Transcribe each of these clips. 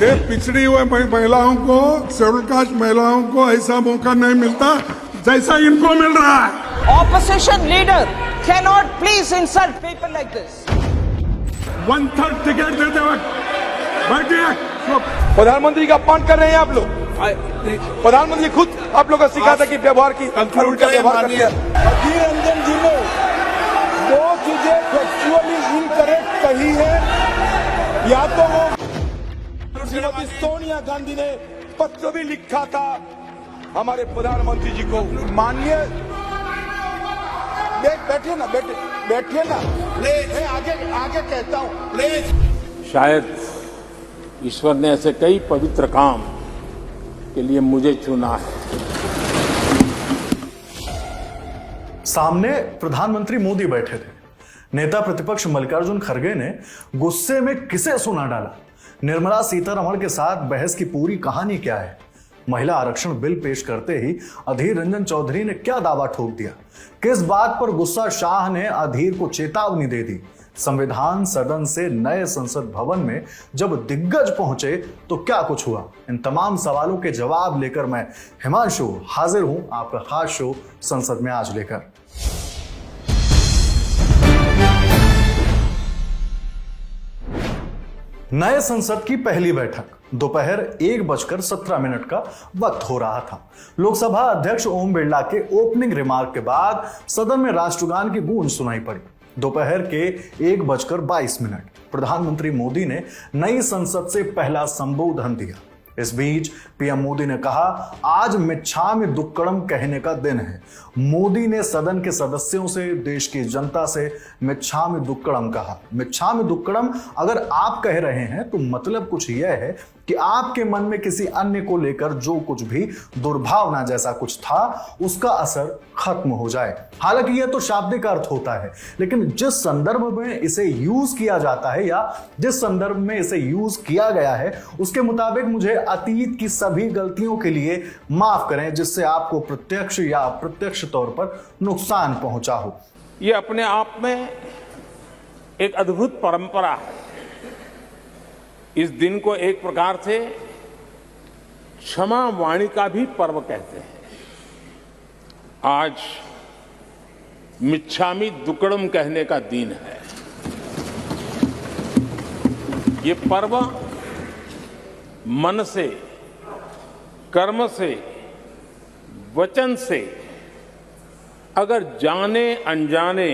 ये पिछड़ी हुए महिलाओं को, शेड्यूल कास्ट महिलाओं को ऐसा मौका नहीं मिलता जैसा इनको मिल रहा है। Opposition leader cannot please insult people like this. 1/3 ticket देते वक्त बैठिए। प्रधानमंत्री का अपमान कर रहे हैं आप लोग। प्रधानमंत्री खुद आप लोगों को सिखाता कि व्यवहार की उल्टा व्यवहार करते हैं। अधीर रंजन जी ने दो चीजें फैक्चुअली इनकरेक्ट कही है। या तो वो श्रीमती सोनिया गांधी ने पत्र भी लिखा था हमारे प्रधानमंत्री जी को। माननीय बैठिए ना, बैठिए ना, मैं आगे कहता हूँ प्लीज। शायद ईश्वर ने ऐसे कई पवित्र काम के लिए मुझे चुना है। सामने प्रधानमंत्री मोदी बैठे थे। नेता प्रतिपक्ष मल्लिकार्जुन खड़गे ने गुस्से में किसे सुना डाला? निर्मला सीतारमण के साथ बहस की पूरी कहानी क्या है? महिला आरक्षण बिल पेश करते ही अधीर रंजन चौधरी ने क्या दावा ठोक दिया? किस बात पर गुस्सा शाह ने अधीर को चेतावनी दे दी? संविधान सदन से नए संसद भवन में जब दिग्गज पहुंचे तो क्या कुछ हुआ? इन तमाम सवालों के जवाब लेकर मैं हिमांशु हाजिर हूं आपका खास शो संसद में आज लेकर। नए संसद की पहली बैठक दोपहर 1:17 का वक्त हो रहा था। लोकसभा अध्यक्ष ओम बिरला के ओपनिंग रिमार्क के बाद सदन में राष्ट्रगान की गूंज सुनाई पड़ी। दोपहर के 1:22 प्रधानमंत्री मोदी ने नई संसद से पहला संबोधन दिया। इस बीच पीएम मोदी ने कहा, आज मिच्छामि दुक्कड़म कहने का दिन है। मोदी ने सदन के सदस्यों से, देश की जनता से मिच्छामि दुक्कड़म कहा। मिच्छामि दुक्कड़म अगर आप कह रहे हैं तो मतलब कुछ यह है कि आपके मन में किसी अन्य को लेकर जो कुछ भी दुर्भावना जैसा कुछ था उसका असर खत्म हो जाए। हालांकि यह तो शाब्दिक अर्थ होता है, लेकिन जिस संदर्भ में इसे यूज किया जाता है या जिस संदर्भ में इसे यूज किया गया है उसके मुताबिक मुझे अतीत की सभी गलतियों के लिए माफ करें जिससे आपको प्रत्यक्ष या अप्रत्यक्ष तौर पर नुकसान पहुंचा हो। ये अपने आप में एक अद्भुत परंपरा है। इस दिन को एक प्रकार से क्षमा वाणी का भी पर्व कहते हैं। आज मिच्छामि दुक्कड़म कहने का दिन है। ये पर्व मन से, कर्म से, वचन से अगर जाने अनजाने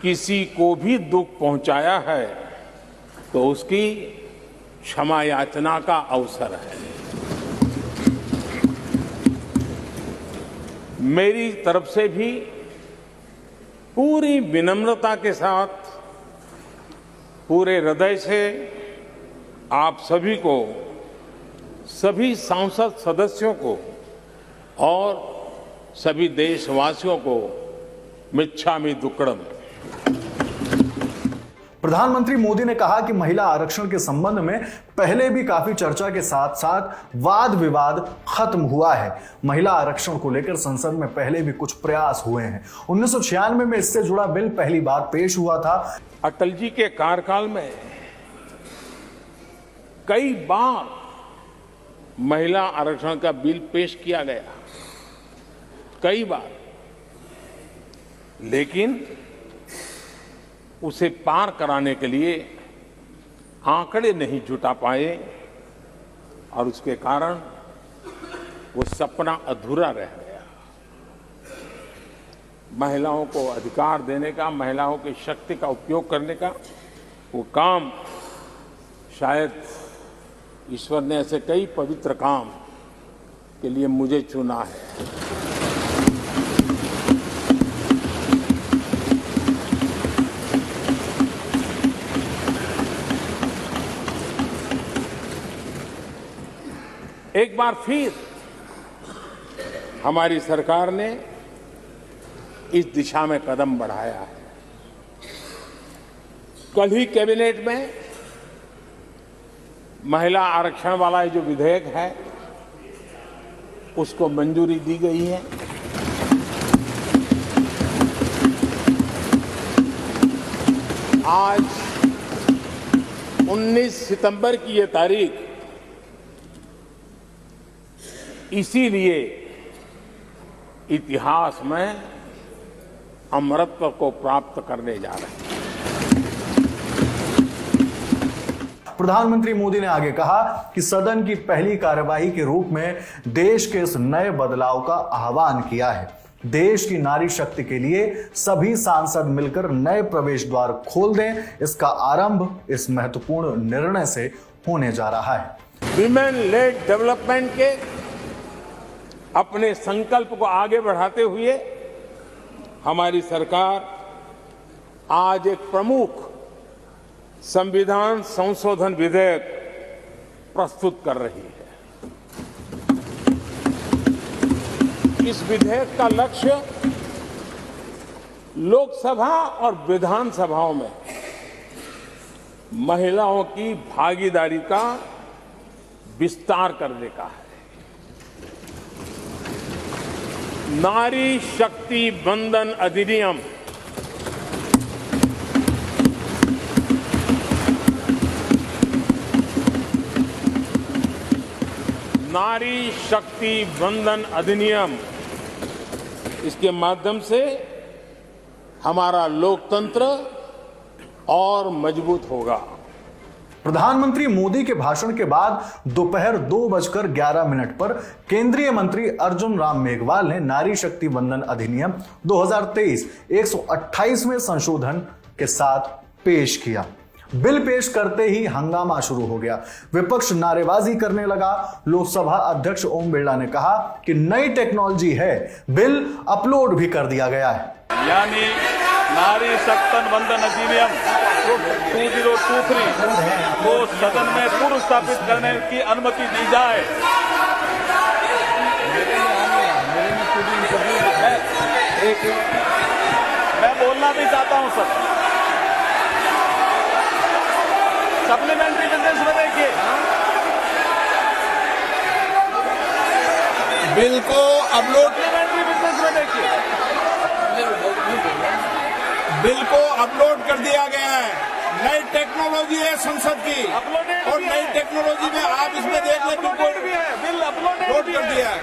किसी को भी दुख पहुंचाया है तो उसकी क्षमा याचना का अवसर है। मेरी तरफ से भी पूरी विनम्रता के साथ, पूरे हृदय से आप सभी को, सभी सांसद सदस्यों को और सभी देशवासियों को मिच्छामि दुक्कड़म। प्रधानमंत्री मोदी ने कहा कि महिला आरक्षण के संबंध में पहले भी काफी चर्चा के साथ साथ वाद विवाद खत्म हुआ है। महिला आरक्षण को लेकर संसद में पहले भी कुछ प्रयास हुए हैं। 1996 में इससे जुड़ा बिल पहली बार पेश हुआ था। अटल जी के कार्यकाल में कई बार महिला आरक्षण का बिल पेश किया गया, कई बार, लेकिन उसे पार कराने के लिए आंकड़े नहीं जुटा पाए और उसके कारण वो सपना अधूरा रह गया। महिलाओं को अधिकार देने का, महिलाओं की शक्ति का उपयोग करने का वो काम, शायद ईश्वर ने ऐसे कई पवित्र काम के लिए मुझे चुना है। एक बार फिर हमारी सरकार ने इस दिशा में कदम बढ़ाया है। कल ही कैबिनेट में महिला आरक्षण वाला जो विधेयक है उसको मंजूरी दी गई है। आज 19 सितंबर की ये तारीख इसीलिए इतिहास में अमरत्व को प्राप्त करने जा रहे हैं। प्रधानमंत्री मोदी ने आगे कहा कि सदन की पहली कार्यवाही के रूप में देश के इस नए बदलाव का आह्वान किया है। देश की नारी शक्ति के लिए सभी सांसद मिलकर नए प्रवेश द्वार खोल दें, इसका आरंभ इस महत्वपूर्ण निर्णय से होने जा रहा है। विमेन लेड डेवलपमेंट के अपने संकल्प को आगे बढ़ाते हुए हमारी सरकार आज एक प्रमुख संविधान संशोधन विधेयक प्रस्तुत कर रही है। इस विधेयक का लक्ष्य लोकसभा और विधानसभाओं में महिलाओं की भागीदारी का विस्तार करने का है। नारी शक्ति बंधन अधिनियम नारी शक्ति बंधन अधिनियम इसके माध्यम से हमारा लोकतंत्र और मजबूत होगा। प्रधानमंत्री मोदी के भाषण के बाद दोपहर 2:11 पर केंद्रीय मंत्री अर्जुन राम मेघवाल ने नारी शक्ति बंधन अधिनियम 2023 128वें संशोधन के साथ पेश किया। बिल पेश करते ही हंगामा शुरू हो गया। विपक्ष नारेबाजी करने लगा। लोकसभा अध्यक्ष ओम बिरला ने कहा कि नई टेक्नोलॉजी है, बिल अपलोड भी कर दिया गया है। यानी नारी शक्ति बंधन अधिनियम 2023 को सदन में पूर्व स्थापित करने की अनुमति दी जाए। मैं बोलना भी चाहता हूं सर। सप्लीमेंट्री बिजनेस में देखिए, बिल को अपलोड सप्लीमेंट्री बिजनेस में देखिए, बिल को अपलोड कर दिया गया है। नई टेक्नोलॉजी है संसद की, अपलोडेड और भी नई है। टेक्नोलॉजी में आप इसमें देख लें, अपलोडेड भी है, बिल अपलोडेड अपलोड भी कर है। दिया है।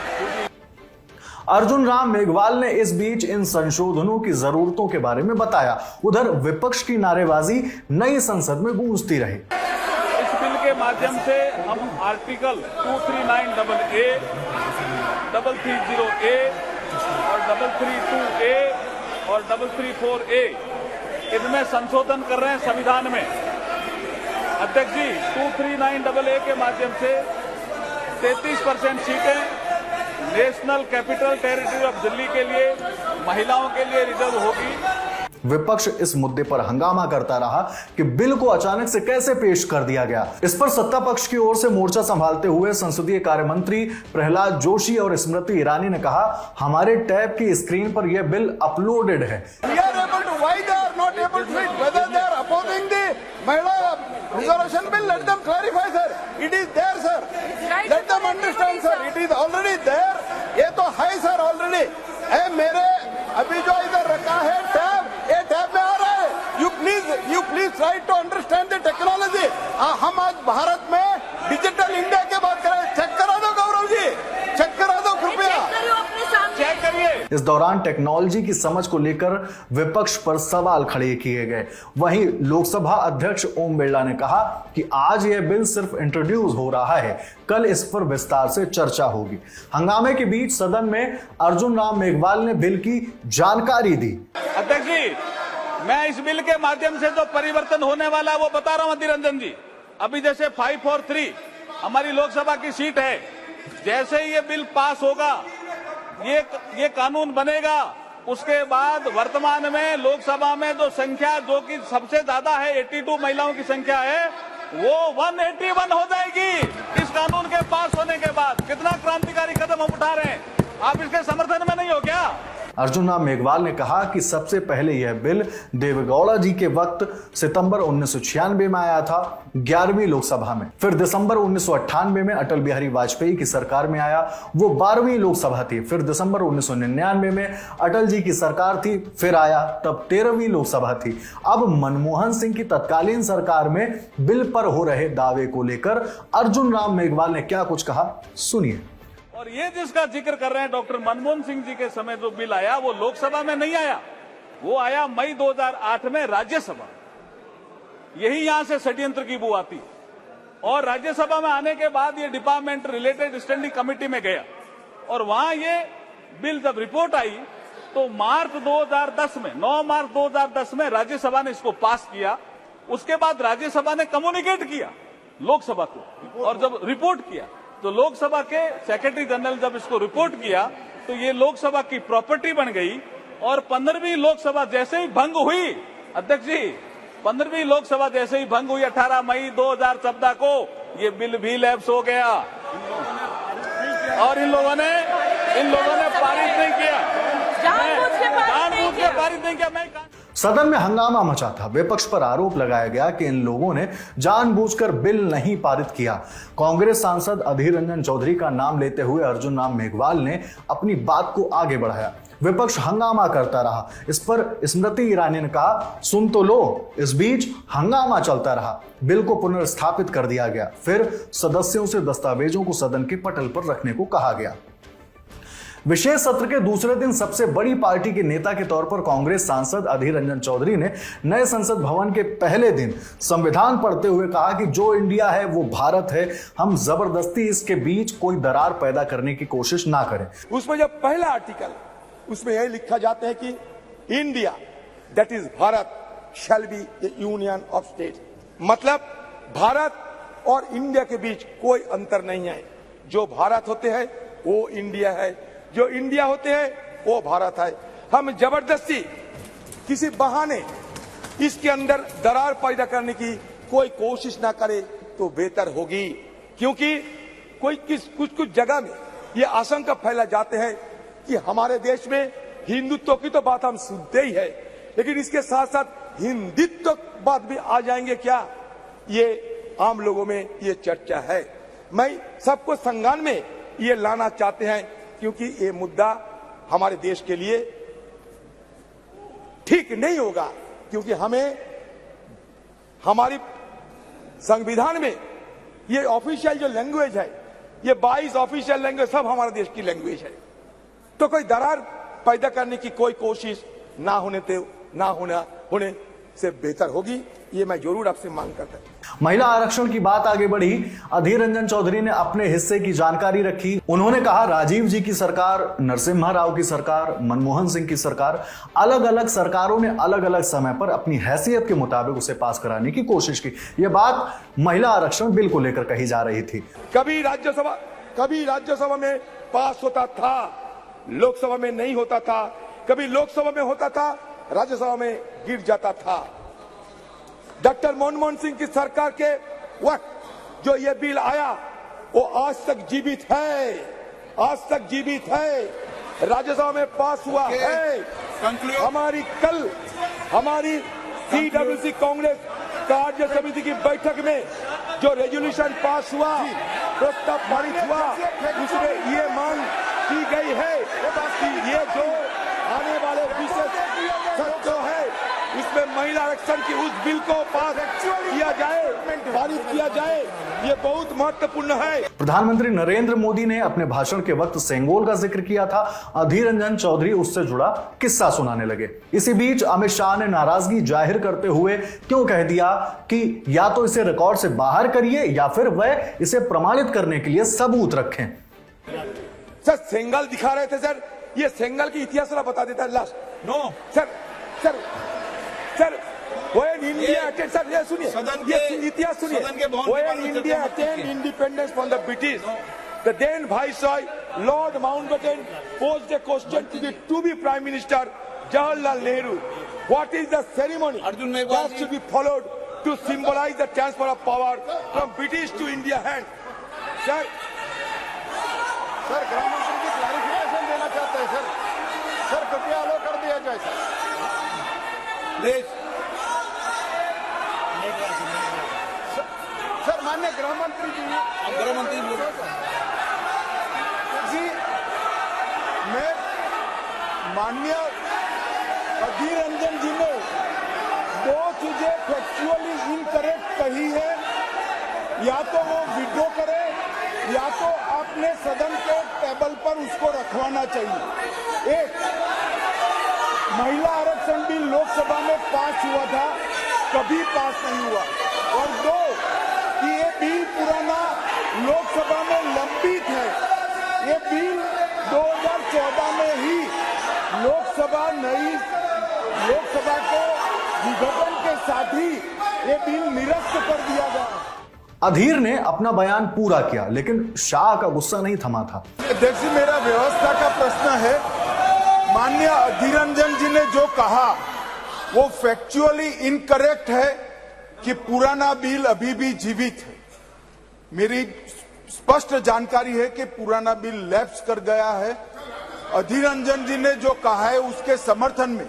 अर्जुन राम मेघवाल ने इस बीच इन संशोधनों की जरूरतों के बारे में बताया। उधर विपक्ष की नारेबाजी नई संसद में गूंजती रही। इस बिल के माध्यम से हम आर्टिकल 239AA, 330A और 332A और 334A इनमें संशोधन कर रहे हैं संविधान में। अध्यक्ष जी, 239AA के माध्यम से 33% सीटें national capital territory of Delhi के लिए महिलाओं के लिए रिजर्व होगी। विपक्ष इस मुद्दे पर हंगामा करता रहा कि बिल को अचानक से कैसे पेश कर दिया गया। इस पर सत्ता पक्ष की ओर से मोर्चा संभालते हुए संसदीय कार्य मंत्री प्रहलाद जोशी और स्मृति ईरानी ने कहा, हमारे टैब की स्क्रीन पर यह बिल अपलोडेड है। Reservation bill, let them clarify, sir. It is there, sir. Let them understand, sir. It is already there. ये तो है सर ऑलरेडी। मेरे अभी जो इधर रखा है टैब, ये टैब में आ रहा है। You please try to understand the technology. हम आज भारत में डिजिटल इंडिया की बात करें। चेक करा दो गौरव जी, चेक करा दो कृपया, चेक करिए। इस दौरान टेक्नोलॉजी की समझ को लेकर विपक्ष पर सवाल खड़े किए गए। वहीं लोकसभा अध्यक्ष ओम बिरला ने कहा कि आज यह बिल सिर्फ इंट्रोड्यूस हो रहा है, कल इस पर विस्तार से चर्चा होगी। हंगामे के बीच सदन में अर्जुन राम मेघवाल ने बिल की जानकारी दी। अध्यक्ष जी, मैं इस बिल के माध्यम से जो परिवर्तन होने वाला है वो बता रहा हूं अधीर रंजन जी। अभी जैसे 543 हमारी लोकसभा की सीट है, जैसे ही ये बिल पास होगा, ये कानून बनेगा, उसके बाद वर्तमान में लोकसभा में जो संख्या जो कि सबसे ज्यादा है 82 महिलाओं की संख्या है, वो 181 हो जाएगी इस कानून के पास होने के बाद। कितना क्रांतिकारी कदम हम उठा रहे हैं, आप इसके समर्थन में नहीं हो क्या? अर्जुन राम मेघवाल ने कहा कि सबसे पहले यह बिल देवेगौड़ा जी के वक्त सितंबर 1996 में आया था 11वीं लोकसभा में, फिर दिसंबर 1998 में अटल बिहारी वाजपेयी की सरकार में आया, वो 12वीं लोकसभा थी, फिर दिसंबर 1999 में अटल जी की सरकार थी, फिर आया तब 13वीं लोकसभा थी। अब मनमोहन सिंह की तत्कालीन सरकार में बिल पर हो रहे दावे को लेकर अर्जुन राम मेघवाल ने क्या कुछ कहा, सुनिए। और ये जिसका जिक्र कर रहे हैं डॉक्टर मनमोहन सिंह जी के समय जो बिल आया वो लोकसभा में नहीं आया, वो आया मई 2008 में राज्यसभा। यही यहां से षड्यंत्र की बू आती और राज्यसभा में आने के बाद ये डिपार्टमेंट रिलेटेड स्टैंडिंग कमेटी में गया और वहां ये बिल जब रिपोर्ट आई तो मार्च 2010 में 9 मार्च 2010 में राज्यसभा ने इसको पास किया। उसके बाद राज्यसभा ने कम्युनिकेट किया लोकसभा को और जब रिपोर्ट किया तो लोकसभा के सेक्रेटरी जनरल जब इसको रिपोर्ट किया तो ये लोकसभा की प्रॉपर्टी बन गई और 15वीं लोकसभा जैसे ही भंग हुई, अध्यक्ष जी 15वीं लोकसभा जैसे ही भंग हुई 18 मई 2014 को ये बिल भी लैप्स हो गया और इन लोगों ने पारित नहीं किया, जानबूझ के पारित नहीं किया। मैं सदन में हंगामा मचा था। विपक्ष पर आरोप लगाया गया कि इन लोगों ने जानबूझकर बिल नहीं पारित किया। कांग्रेस सांसद अधीर रंजन चौधरी का नाम लेते हुए अर्जुन राम मेघवाल ने अपनी बात को आगे बढ़ाया। विपक्ष हंगामा करता रहा। इस पर स्मृति ईरानी ने कहा, सुन तो लो। इस बीच हंगामा चलता रहा। बिल को पुनर्स्थापित कर दिया गया। फिर सदस्यों से दस्तावेजों को सदन के पटल पर रखने को कहा गया। विशेष सत्र के दूसरे दिन सबसे बड़ी पार्टी के नेता के तौर पर कांग्रेस सांसद अधीर रंजन चौधरी ने नए संसद भवन के पहले दिन संविधान पढ़ते हुए कहा कि जो इंडिया है वो भारत है, हम जबरदस्ती इसके बीच कोई दरार पैदा करने की कोशिश ना करें। उसमें जब पहला आर्टिकल उसमें यही लिखा जाता है कि India that is Bharat shall be A union of state, मतलब भारत और इंडिया के बीच कोई अंतर नहीं है। जो भारत होते हैं वो इंडिया है, जो इंडिया होते हैं वो भारत है। हम जबरदस्ती किसी बहाने इसके अंदर दरार पैदा करने की कोई कोशिश ना करे तो बेहतर होगी, क्योंकि कुछ जगह में ये आशंका फैला जाते हैं कि हमारे देश में हिंदुत्व की तो बात हम सुनते ही है, लेकिन इसके साथ साथ हिंदुत्व बात भी आ जाएंगे क्या, ये आम लोगों में ये चर्चा है। मैं सबको संज्ञान में ये लाना चाहते हैं क्योंकि ये मुद्दा हमारे देश के लिए ठीक नहीं होगा, क्योंकि हमें हमारी संविधान में ये ऑफिशियल जो लैंग्वेज है, ये 22 ऑफिशियल लैंग्वेज सब हमारे देश की लैंग्वेज है, तो कोई दरार पैदा करने की कोई कोशिश ना होने से बेहतर होगी, ये मैं जरूर आपसे मांग करता हूं। महिला आरक्षण की बात आगे बढ़ी। अधीर रंजन चौधरी ने अपने हिस्से की जानकारी रखी। उन्होंने कहा, राजीव जी की सरकार, नरसिम्हा राव की सरकार, मनमोहन सिंह की सरकार, अलग अलग सरकारों ने अलग अलग समय पर अपनी हैसियत के मुताबिक उसे पास कराने की कोशिश की। यह बात महिला आरक्षण बिल को लेकर कही जा रही थी। कभी राज्यसभा में पास होता था, लोकसभा में नहीं होता था, कभी लोकसभा में होता था, राज्यसभा में गिर जाता था। डॉक्टर मनमोहन सिंह की सरकार के वक्त जो ये बिल आया वो आज तक जीवित है, राज्यसभा में पास हुआ है। हमारी CWC कांग्रेस कार्य समिति की बैठक में जो रेजोल्यूशन पास हुआ, प्रस्ताव पारित हुआ, उसमें ये मांग की गई है कि ये जो आने वाले विशेष सत्र है इसमें महिला आरक्षण की उस बिल को पास किया जाए, पारित किया जाए, ये बहुत महत्वपूर्ण है। प्रधानमंत्री नरेंद्र मोदी ने अपने भाषण के वक्त सेंगोल का जिक्र किया था। अधीर रंजन चौधरी उससे जुड़ा किस्सा सुनाने लगे। इसी बीच अमित शाह ने नाराजगी जाहिर करते हुए क्यों कह दिया कि या तो इसे रिकॉर्ड से बाहर करिए या फिर वह इसे प्रमाणित करने के लिए सबूत रखें। सर सेंगल दिखा रहे थे सर, ये सेंगल की इतिहास बता देता है last. No sir when India attained, sir ये सुनिए, ये इतिहास सुनिए, when India attained independence from the British, the then Viceroy Lord Mountbatten posed a question to be Prime Minister Jawaharlal Nehru. What is the ceremony that should be followed to symbolize the transfer of power from British to India hand? Sir गृह मंत्री जी clarification देना चाहते हैं sir. Sir कृपया अलो कर दिया जाए please. Sir माननीय गृह मंत्री जी, जी मैं माननीय अधीर रंजन जी ने दो चीजें फैक्चुअली इनकरेक्ट कही है, या तो वो विड्रॉ करे या तो आपने सदन के टेबल पर उसको रखवाना चाहिए। एक, महिला आरक्षण बिल लोकसभा में पास हुआ था, कभी पास नहीं हुआ। और दो, कि ये बिल पुराना लोकसभा में लंबित है। ये बिल 2014 में ही लोकसभा के विघटन के साथ ही ये बिल निरस्त कर दिया गया। अधीर ने अपना बयान पूरा किया, लेकिन शाह का गुस्सा नहीं थमा था। अध्यक्ष जी, मेरा व्यवस्था का प्रश्न है। माननीय अधीर रंजन जी ने जो कहा वो फैक्चुअली इनकरेक्ट है कि पुराना बिल अभी भी जीवित है। मेरी स्पष्ट जानकारी है कि पुराना बिल लैप्स कर गया है। अधीर रंजन जी ने जो कहा है उसके समर्थन में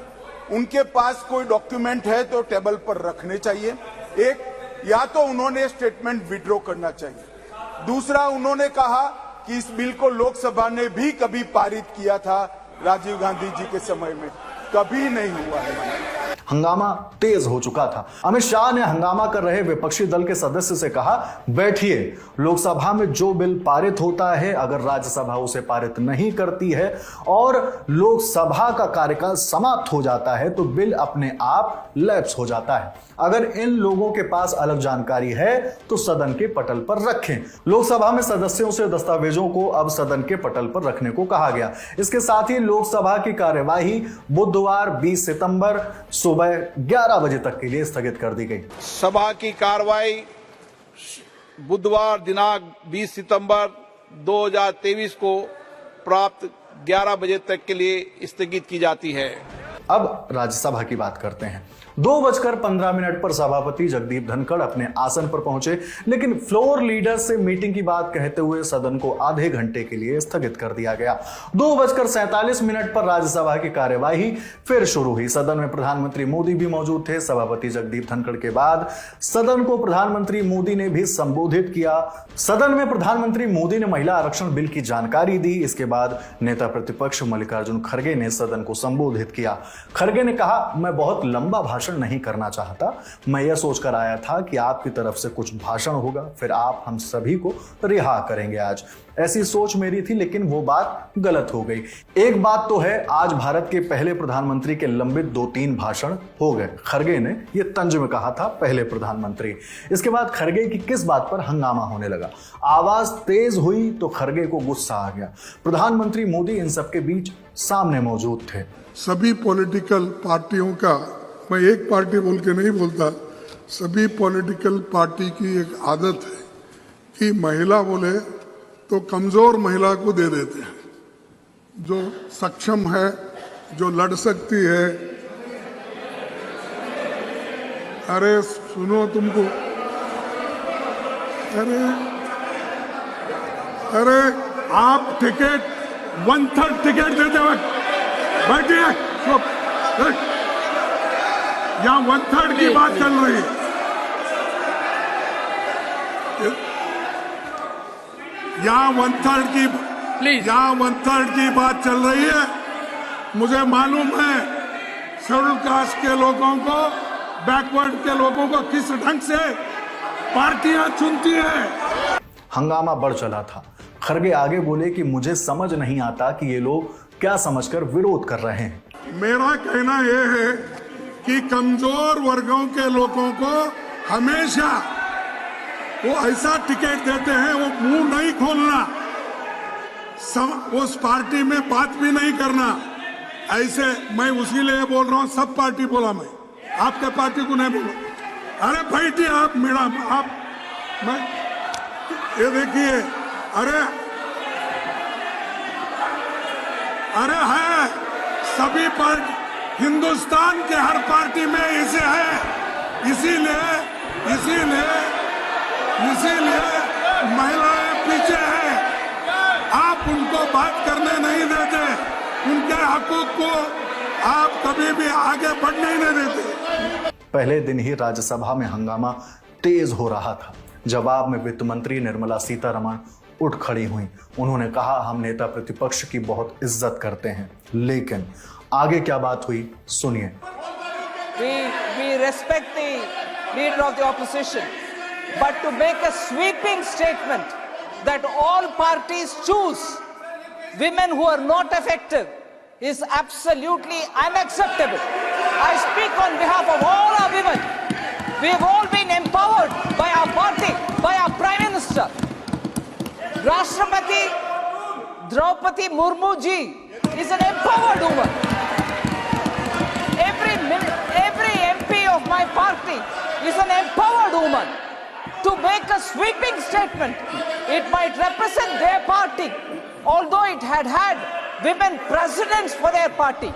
उनके पास कोई डॉक्यूमेंट है तो टेबल पर रखने चाहिए। एक, या तो उन्होंने स्टेटमेंट विड्रॉ करना चाहिए। दूसरा, उन्होंने कहा कि इस बिल को लोकसभा ने भी कभी पारित किया था राजीव गांधी जी के समय में, कभी नहीं हुआ है। हंगामा तेज हो चुका था। अमित शाह ने हंगामा कर रहे विपक्षी दल के सदस्य से कहा, बैठिए, लोकसभा में जो बिल पारित होता है, अगर राज्यसभा उसे पारित नहीं करती है और लोकसभा का कार्यकाल समाप्त हो जाता है तो बिल अपने आप लैप्स हो जाता है। अगर इन लोगों के पास अलग जानकारी है तो सदन के पटल पर रखें। लोकसभा में सदस्यों से दस्तावेजों को अब सदन के पटल पर रखने को कहा गया। इसके साथ ही लोकसभा की कार्यवाही बुधवार 20 सितंबर सुबह 11 बजे तक के लिए स्थगित कर दी गई। सभा की कार्रवाई बुधवार दिनांक 20 सितंबर 2023 को प्राप्त 11 बजे तक के लिए स्थगित की जाती है। अब राज्यसभा की बात करते हैं। 2:15 पर सभापति जगदीप धनखड़ अपने आसन पर पहुंचे, लेकिन फ्लोर लीडर से मीटिंग की बात कहते हुए सदन को आधे घंटे के लिए स्थगित कर दिया गया। 2:47 पर राज्यसभा की कार्यवाही फिर शुरू हुई। सदन में प्रधानमंत्री मोदी भी मौजूद थे। सभापति जगदीप धनखड़ के बाद सदन को प्रधानमंत्री मोदी ने भी संबोधित किया। सदन में प्रधानमंत्री मोदी ने महिला आरक्षण बिल की जानकारी दी। इसके बाद नेता प्रतिपक्ष मल्लिकार्जुन खड़गे ने सदन को संबोधित किया। खड़गे ने कहा, मैं बहुत लंबा भाषण नहीं करना चाहता, मैं यह सोचकर आया था कि आपकी तरफ से कुछ भाषण होगा, फिर आप हम सभी को रिहा करेंगे। आज ऐसी सोच मेरी थी, लेकिन वो बात गलत हो गई। एक बात तो है, आज भारत के पहले प्रधानमंत्री के लंबित 2-3 भाषण हो गए। खड़गे ने यह तंज में कहा था, पहले प्रधानमंत्री। इसके बाद खड़गे की किस बात पर हंगामा होने लगा। आवाज तेज हुई तो खड़गे को गुस्सा आ गया। प्रधानमंत्री मोदी इन सबके बीच सामने मौजूद थे। सभी पॉलिटिकल पार्टियों का, मैं एक पार्टी बोल के नहीं बोलता, सभी पॉलिटिकल पार्टी की एक आदत है कि महिला बोले तो कमजोर महिला को दे देते हैं, जो सक्षम है, जो लड़ सकती है। अरे सुनो, तुमको अरे आप टिकट 1/3 टिकट देते वक्त बैठिए, यहाँ 1/3 की बात चल रही है। यहाँ 1/3 की बात चल रही है। मुझे मालूम है शेड्यूल कास्ट के लोगों को, बैकवर्ड के लोगों को किस ढंग से पार्टियां चुनती है। हंगामा बढ़ चला था। खड़गे आगे बोले कि मुझे समझ नहीं आता कि ये लोग क्या समझकर विरोध कर रहे हैं। मेरा कहना यह है कि कमजोर वर्गों के लोगों को हमेशा वो ऐसा टिकट देते हैं, वो मुंह नहीं खोलना, उस पार्टी में बात भी नहीं करना। ऐसे मैं उसी लिए बोल रहा हूं, सब पार्टी बोला, मैं आपके पार्टी को नहीं बोला। अरे बैठिए आप, मैडम आप, मैं ये देखिए, अरे है सभी पार्टी, हिंदुस्तान के हर पार्टी में इसे है। इसीलिए महिलाएं पीछे हैं, आप उनको बात करने नहीं देते। उनके हकूक को आप कभी भी आगे बढ़ने ही नहीं देते। पहले दिन ही राज्यसभा में हंगामा तेज हो रहा था। जवाब में वित्त मंत्री निर्मला सीतारमण उठ खड़ी हुई। उन्होंने कहा, हम नेता प्रतिपक्ष की बहुत इज्जत करते हैं, लेकिन आगे क्या बात हुई सुनिए। We respect the leader of the opposition, but to make a sweeping statement that all parties choose women who are not effective is absolutely unacceptable. I speak on behalf of all our women. We have all been empowered by our party, by our Prime Minister. Rashtrapati Draupadi Murmu ji is an empowered woman. Every MP of my party is an empowered woman. To make a sweeping statement, it might represent their party, although it had women presidents for their party.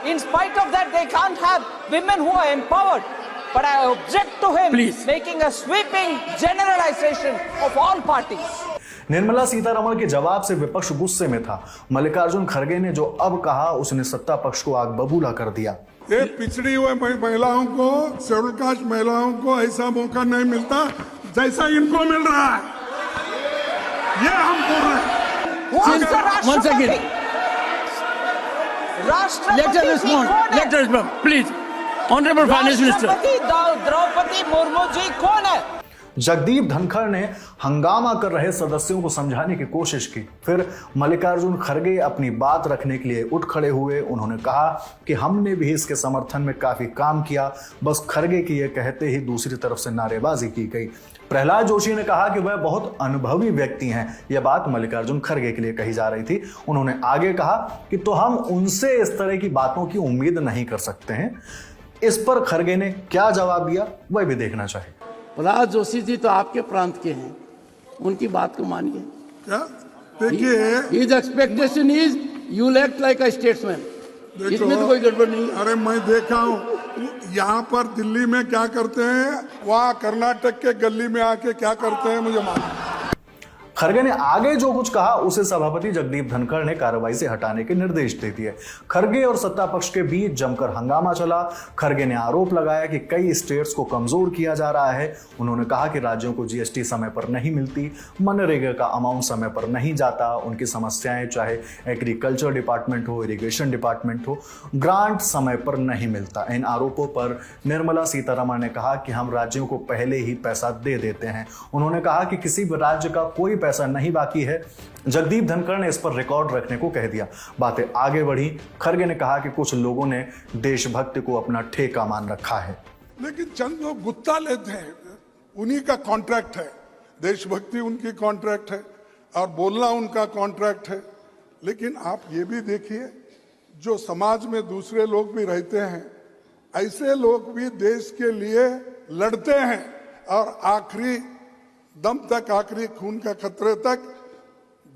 In spite of that, they can't have women who are empowered. But I object to him making a sweeping generalization of all parties. Nirmala Sitharaman के जवाब से विपक्ष गुस्से में था। मल्लिकार्जुन खड़गे ने जो अब कहा, उसने सत्ता पक्ष को आग बबूला कर दिया। ये पिछड़ी हुए महिलाओं को, शेड्यूल कास्ट महिलाओं को ऐसा मौका नहीं मिलता जैसा इनको मिल रहा है। ये हम बोल रहे हैं। Once again, Let her respond, please. Honorable Finance Minister. Draupadi Murmu ji कौन है? जगदीप धनखड़ ने हंगामा कर रहे सदस्यों को समझाने की कोशिश की। फिर मल्लिकार्जुन खड़गे अपनी बात रखने के लिए उठ खड़े हुए। उन्होंने कहा कि हमने भी इसके समर्थन में काफी काम किया, बस खड़गे की ये कहते ही दूसरी तरफ से नारेबाजी की गई। प्रहलाद जोशी ने कहा कि वह बहुत अनुभवी व्यक्ति हैं। यह बात मल्लिकार्जुन खड़गे के लिए कही जा रही थी। उन्होंने आगे कहा कि तो हम उनसे इस तरह की बातों की उम्मीद नहीं कर सकते हैं। इस पर खड़गे ने क्या जवाब दिया वह भी देखना चाहिए। प्रहलाद जोशी जी तो आपके प्रांत के हैं, उनकी बात को मानिए। क्या देखिए, his expectation is you act like a statesman. इसमें तो कोई गड़बड़ नहीं है। अरे मैं देखा हूँ यहाँ पर दिल्ली में क्या करते हैं, वहाँ कर्नाटक के गली में आके क्या करते हैं मुझे मालूम। खड़गे ने आगे जो कुछ कहा उसे सभापति जगदीप धनखड़ ने कार्रवाई से हटाने के निर्देश दे दिए। खड़गे और सत्ता पक्ष के बीच जमकर हंगामा चला। खड़गे ने आरोप लगाया कि कई स्टेट्स को कमजोर किया जा रहा है। उन्होंने कहा कि राज्यों को जीएसटी समय पर नहीं मिलती, मनरेगा का अमाउंट समय पर नहीं जाता, उनकी समस्याएं चाहे एग्रीकल्चर डिपार्टमेंट हो, इरिगेशन डिपार्टमेंट हो, ग्रांट समय पर नहीं मिलता। इन आरोपों पर निर्मला सीतारमण ने कहा कि हम राज्यों को पहले ही पैसा दे देते हैं। उन्होंने कहा कि किसी भी राज्य का कोई पैसा नहीं बाकी है। जगदीप धनखड़ ने इस पर रिकॉर्ड रखने को कह दिया। बातें आगे बढ़ी। खड़गे ने कहा कि कुछ लोगों ने देशभक्ति को अपना ठेका मान रखा है, लेकिन चंद लोग गुत्ता लेते हैं, उन्हीं का कॉन्ट्रैक्ट है, देशभक्ति उनकी कॉन्ट्रैक्ट है और बोलना उनका कॉन्ट्रैक्ट है। लेकिन आप ये भी देखिए, जो समाज में दूसरे लोग भी रहते हैं, ऐसे लोग भी देश के लिए लड़ते हैं और आखिरी दम तक, आखिरी खून का कतरे तक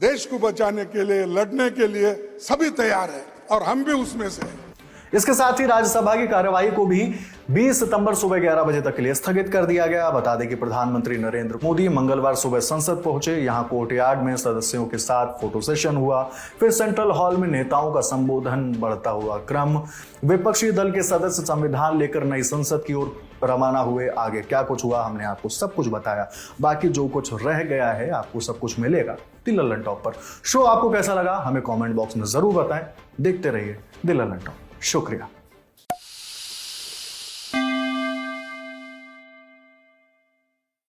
देश को बचाने के लिए, लड़ने के लिए सभी तैयार है और हम भी उसमें से हैं। इसके साथ ही राज्यसभा की कार्यवाही को भी 20 सितंबर सुबह 11 बजे तक के लिए स्थगित कर दिया गया। बता दें कि प्रधानमंत्री नरेंद्र मोदी मंगलवार सुबह संसद पहुंचे। यहां कोर्टयार्ड में सदस्यों के साथ फोटो सेशन हुआ। फिर सेंट्रल हॉल में नेताओं का संबोधन, बढ़ता हुआ क्रम। विपक्षी दल के सदस्य संविधान लेकर नई संसद की ओर रवाना हुए। आगे क्या कुछ हुआ हमने आपको सब कुछ बताया। बाकी जो कुछ रह गया है आपको सब कुछ मिलेगा द लल्लन टॉप पर। शो आपको कैसा लगा हमें कमेंट बॉक्स में जरूर बताएं। देखते रहिए द लल्लन टॉप। शुक्रिया।